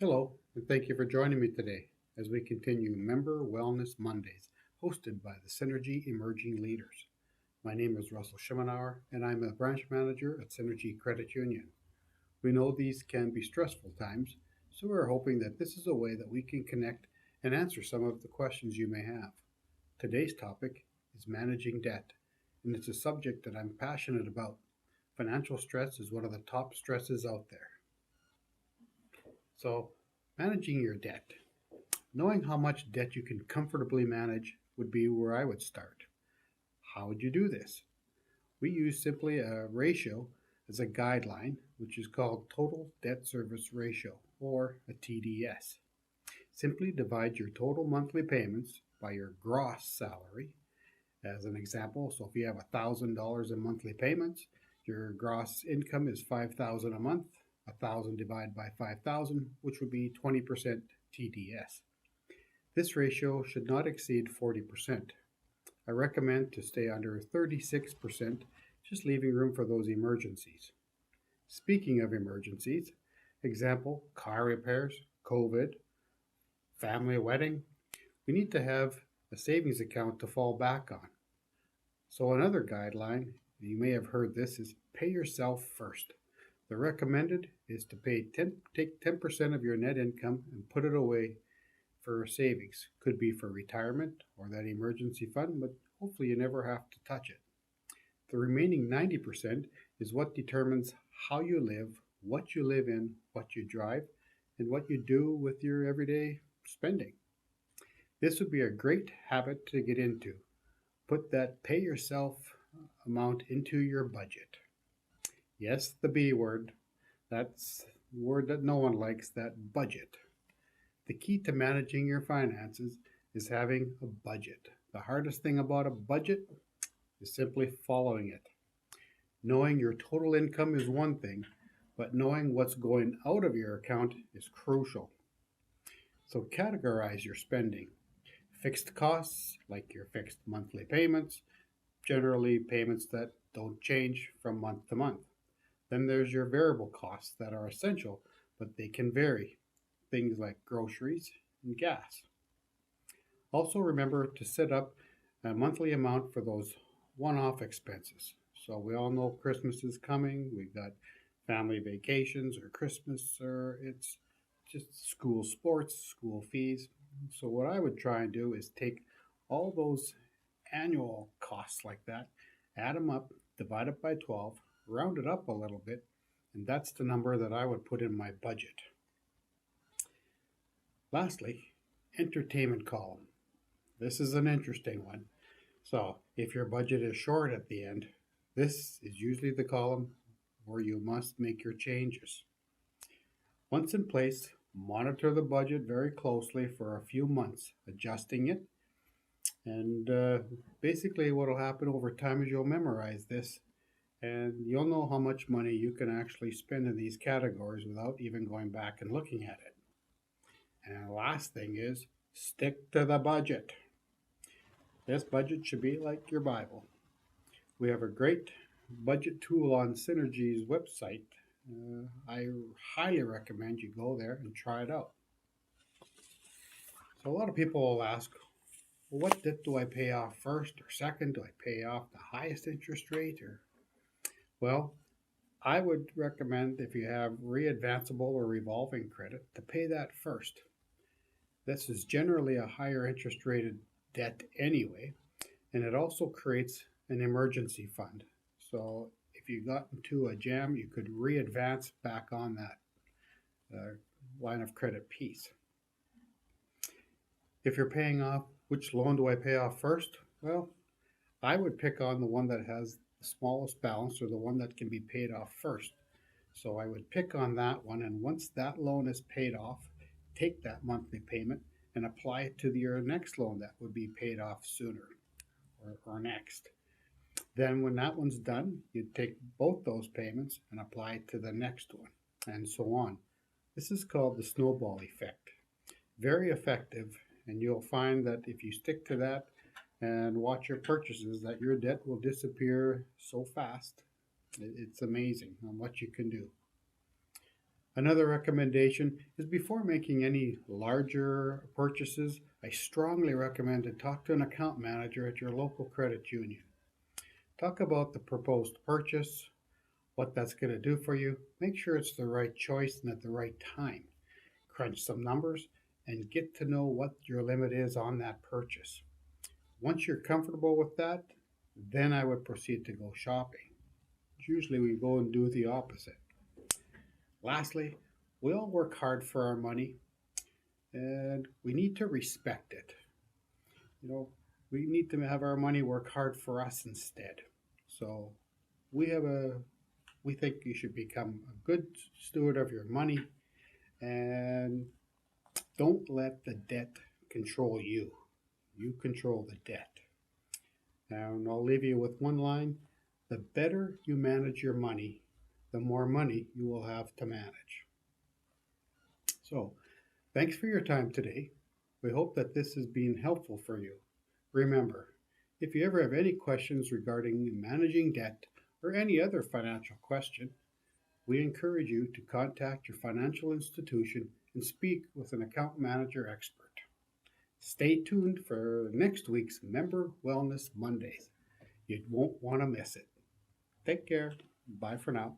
Hello, and thank you for joining me today as we continue Member Wellness Mondays, hosted by the Synergy Emerging Leaders. My name is Russell Schemenauer, and I'm a branch manager at Synergy Credit Union. We know these can be stressful times, so we're hoping that this is a way that we can connect and answer some of the questions you may have. Today's topic is managing debt, and it's a subject that I'm passionate about. Financial stress is one of the top stresses out there. So, managing your debt. Knowing how much debt you can comfortably manage would be where I would start. How would you do this? We use simply a ratio as a guideline, which is called Total Debt Service Ratio, or a TDS. Simply divide your total monthly payments by your gross salary. As an example, so if you have $1,000 in monthly payments, your gross income is $5,000 a month. 1,000 divided by 5,000, which would be 20% TDS. This ratio should not exceed 40%. I recommend to stay under 36%, just leaving room for those emergencies. Speaking of emergencies, example, car repairs, COVID, family wedding, we need to have a savings account to fall back on. So another guideline, you may have heard this, is pay yourself first. The recommended is to take 10% of your net income and put it away for savings. Could be for retirement or that emergency fund, but hopefully you never have to touch it. The remaining 90% is what determines how you live, what you live in, what you drive, and what you do with your everyday spending. This would be a great habit to get into. Put that pay yourself amount into your budget. Yes, the B word. That's the word that no one likes, that budget. The key to managing your finances is having a budget. The hardest thing about a budget is simply following it. Knowing your total income is one thing, but knowing what's going out of your account is crucial. So categorize your spending. Fixed costs, like your fixed monthly payments, generally payments that don't change from month to month. Then there's your variable costs that are essential, but they can vary. Things like groceries and gas. Also remember to set up a monthly amount for those one-off expenses. So we all know Christmas is coming. We've got family vacations or Christmas, or it's just school sports, school fees. So what I would try and do is take all those annual costs like that, add them up, divide it by 12, round it up a little bit, and that's the number that I would put in my budget. Lastly, entertainment column. This is an interesting one. So if your budget is short at the end, this is usually the column where you must make your changes. Once in place, monitor the budget very closely for a few months, adjusting it. And basically, what will happen over time is you'll memorize this and you'll know how much money you can actually spend in these categories without even going back and looking at it. And the last thing is stick to the budget. This budget should be like your Bible. We have a great budget tool on Synergy's website. I highly recommend you go there and try it out. So a lot of people will ask, well, what debt do I pay off first or second? Do I pay off the highest interest rate? Well, I would recommend if you have readvanceable or revolving credit to pay that first. This is generally a higher interest rated debt anyway, and it also creates an emergency fund. So if you got into a jam, you could readvance back on that line of credit piece. If you're paying off, which loan do I pay off first? Well, I would pick on the one that has the smallest balance or the one that can be paid off first. So I would pick on that one, and once that loan is paid off, take that monthly payment and apply it to your next loan that would be paid off sooner or next. Then when that one's done, you take both those payments and apply it to the next one, and so on. This is called the snowball effect. Very effective, and you'll find that if you stick to that and watch your purchases, that your debt will disappear so fast. It's amazing on what you can do. Another recommendation is before making any larger purchases, I strongly recommend to talk to an account manager at your local credit union. Talk about the proposed purchase, what that's going to do for you. Make sure it's the right choice and at the right time. Crunch some numbers and get to know what your limit is on that purchase. Once you're comfortable with that, then I would proceed to go shopping. Usually we go and do the opposite. Lastly, we all work hard for our money and we need to respect it. You know, we need to have our money work hard for us instead. So we have a we think you should become a good steward of your money and don't let the debt control you. You control the debt. Now, and I'll leave you with one line. The better you manage your money, the more money you will have to manage. So, thanks for your time today. We hope that this has been helpful for you. Remember, if you ever have any questions regarding managing debt or any other financial question, we encourage you to contact your financial institution and speak with an account manager expert. Stay tuned for next week's Member Wellness Mondays. You won't want to miss it. Take care. Bye for now.